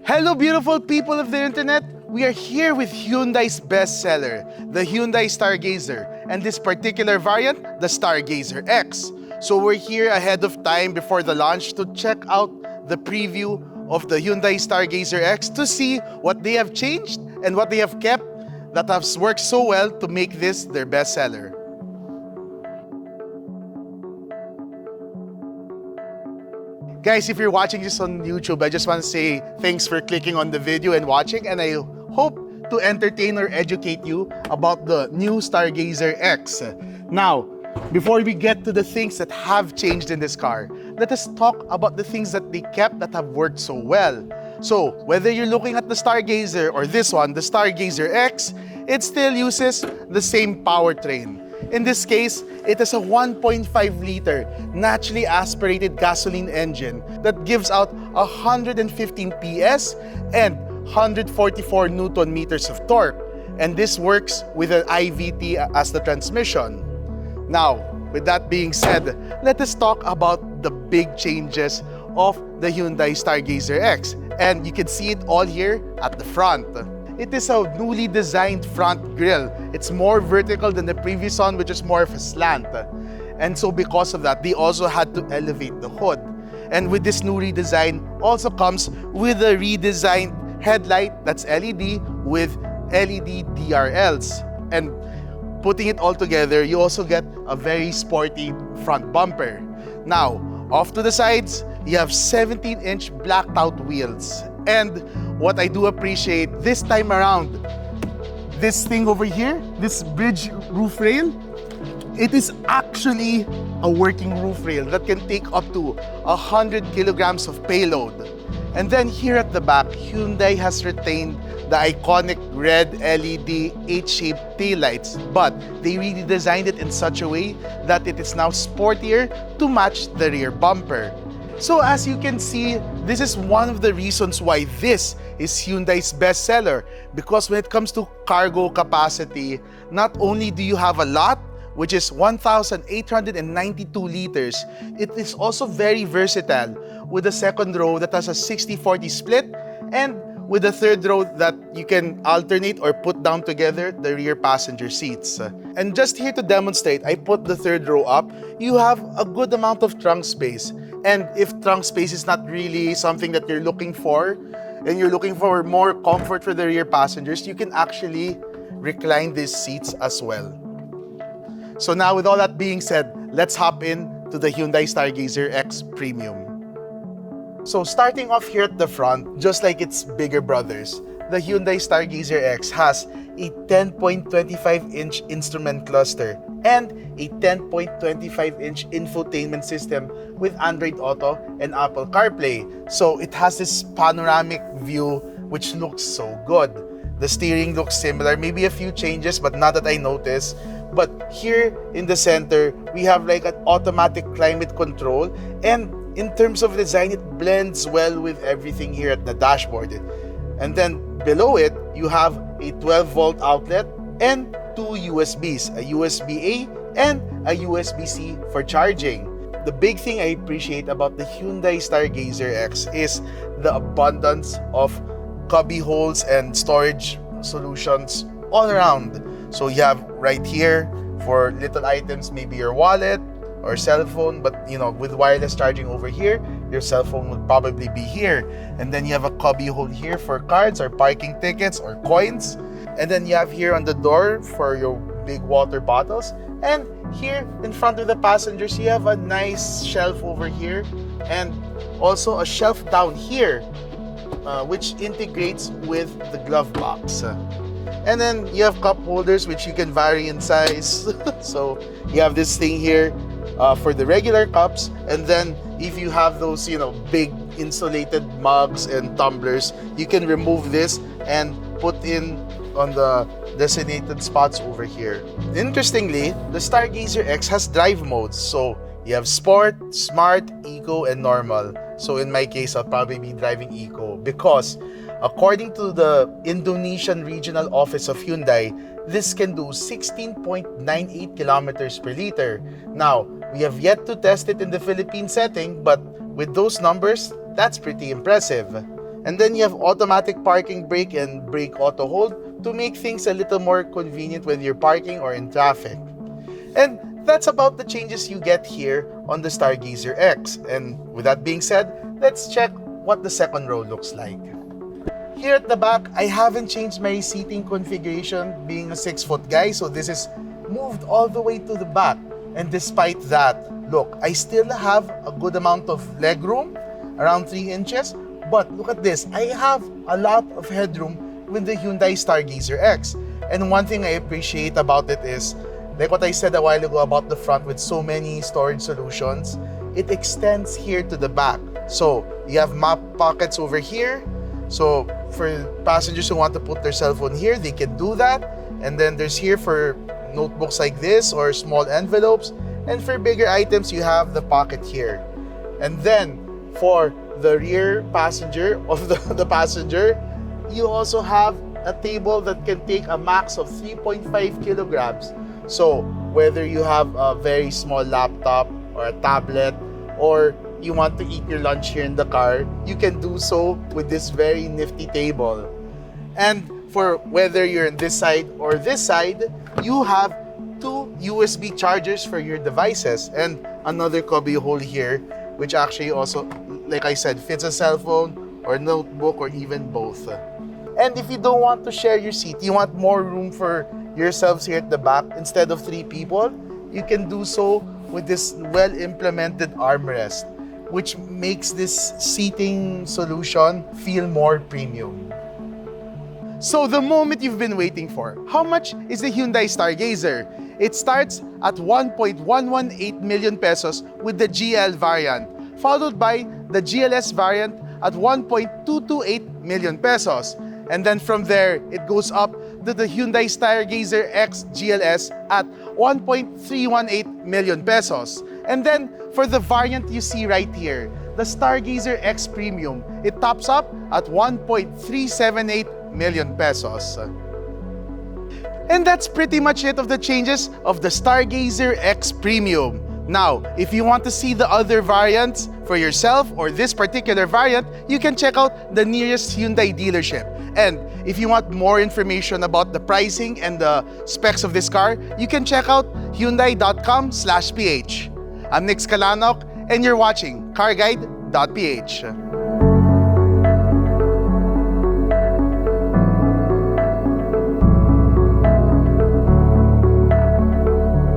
Hello beautiful people of the internet! We are here with Hyundai's bestseller, the Hyundai Stargazer, and this particular variant, the Stargazer X. So we're here ahead of time before the launch to check out the preview of the Hyundai Stargazer X to see what they have changed and what they have kept that has worked so well to make this their bestseller. Guys, if you're watching this on YouTube, I just want to say thanks for clicking on the video and watching, and I hope to entertain or educate you about the new Stargazer X. Now, before we get to the things that have changed in this car, let us talk about the things that they kept that have worked so well. So, whether you're looking at the Stargazer or this one, the Stargazer X, it still uses the same powertrain. In this case, it is a 1.5-liter naturally aspirated gasoline engine that gives out 115 PS and 144 Newton meters of torque. And this works with an IVT as the transmission. Now, with that being said, let us talk about the big changes of the Hyundai Stargazer X. And you can see it all here at the front. It is a newly designed front grille. It's more vertical than the previous one, which is more of a slant. And so because of that, they also had to elevate the hood. And with this new redesign, also comes with a redesigned headlight that's LED with LED DRLs. And putting it all together, you also get a very sporty front bumper. Now, off to the sides, you have 17-inch blacked out wheels. And what I do appreciate this time around, this thing over here, this bridge roof rail, it is actually a working roof rail that can take up to 100 kilograms of payload. And then here at the back, Hyundai has retained the iconic red LED H-shaped taillights, but they really designed it in such a way that it is now sportier to match the rear bumper. So as you can see, this is one of the reasons why this is Hyundai's bestseller, because when it comes to cargo capacity, not only do you have a lot, which is 1,892 liters, it is also very versatile with a second row that has a 60-40 split and with a third row that you can alternate or put down together the rear passenger seats. And just here to demonstrate, I put the third row up. You have a good amount of trunk space. And if trunk space is not really something that you're looking for, and you're looking for more comfort for the rear passengers, you can actually recline these seats as well. So now with all that being said, let's hop in to the Hyundai Stargazer X Premium. So starting off here at the front, just like its bigger brothers, the Hyundai Stargazer X has a 10.25-inch instrument cluster and a 10.25-inch infotainment system with Android Auto and Apple CarPlay. So it has this panoramic view which looks so good. The steering looks similar, maybe a few changes, but not that I noticed. But here in the center, we have like an automatic climate control, and in terms of design, it blends well with everything here at the dashboard. And then below it, you have a 12-volt outlet and two USBs, a USB-A and a USB-C for charging. The big thing I appreciate about the Hyundai Stargazer X is the abundance of cubby holes and storage solutions all around. So you have right here for little items, maybe your wallet or cell phone, but you know, with wireless charging over here, your cell phone would probably be here. And then you have a cubby hole here for cards or parking tickets or coins. And then you have here on the door for your big water bottles. And here in front of the passengers, you have a nice shelf over here and also a shelf down here, which integrates with the glove box. And then you have cup holders which you can vary in size. So you have this thing here for the regular cups, and then if you have those, you know, big insulated mugs and tumblers, you can remove this and put in on the designated spots over here. Interestingly, the Stargazer X has drive modes. So you have Sport, Smart, Eco, and Normal. So in my case, I'll probably be driving Eco because according to the Indonesian Regional Office of Hyundai, this can do 16.98 kilometers per liter. Now, we have yet to test it in the Philippine setting, but with those numbers, that's pretty impressive. And then you have automatic parking brake and brake auto hold to make things a little more convenient when you're parking or in traffic. And that's about the changes you get here on the Stargazer X. And with that being said, let's check what the second row looks like. Here at the back, I haven't changed my seating configuration being a 6-foot guy, so this is moved all the way to the back. And despite that, look, I still have a good amount of leg room, around 3 inches. But look at this, I have a lot of headroom with the Hyundai Stargazer X. And one thing I appreciate about it is, like what I said a while ago about the front with so many storage solutions, it extends here to the back. So you have map pockets over here. So for passengers who want to put their cell phone here, they can do that. And then there's here for notebooks like this or small envelopes. And for bigger items, you have the pocket here. And then for the rear passenger of the passenger, you also have a table that can take a max of 3.5 kilograms. So whether you have a very small laptop or a tablet, or you want to eat your lunch here in the car, you can do so with this very nifty table. And for whether you're on this side or this side, you have 2 USB chargers for your devices and another cubby hole here, which actually also, like I said, fits a cell phone or notebook or even both. And if you don't want to share your seat, you want more room for yourselves here at the back instead of 3 people, you can do so with this well-implemented armrest, which makes this seating solution feel more premium. So the moment you've been waiting for, how much is the Hyundai Stargazer? It starts at 1.118 million pesos with the GL variant, followed by the GLS variant at 1.228 million pesos. And then from there, it goes up to the Hyundai Stargazer X GLS at 1.318 million pesos. And then for the variant you see right here, the Stargazer X Premium, it tops up at 1.378 million pesos. And that's pretty much it of the changes of the Stargazer X Premium. Now, if you want to see the other variants for yourself or this particular variant, you can check out the nearest Hyundai dealership. And if you want more information about the pricing and the specs of this car, you can check out Hyundai.com/ph. I'm Nick Scalanok, and you're watching CarGuide.PH.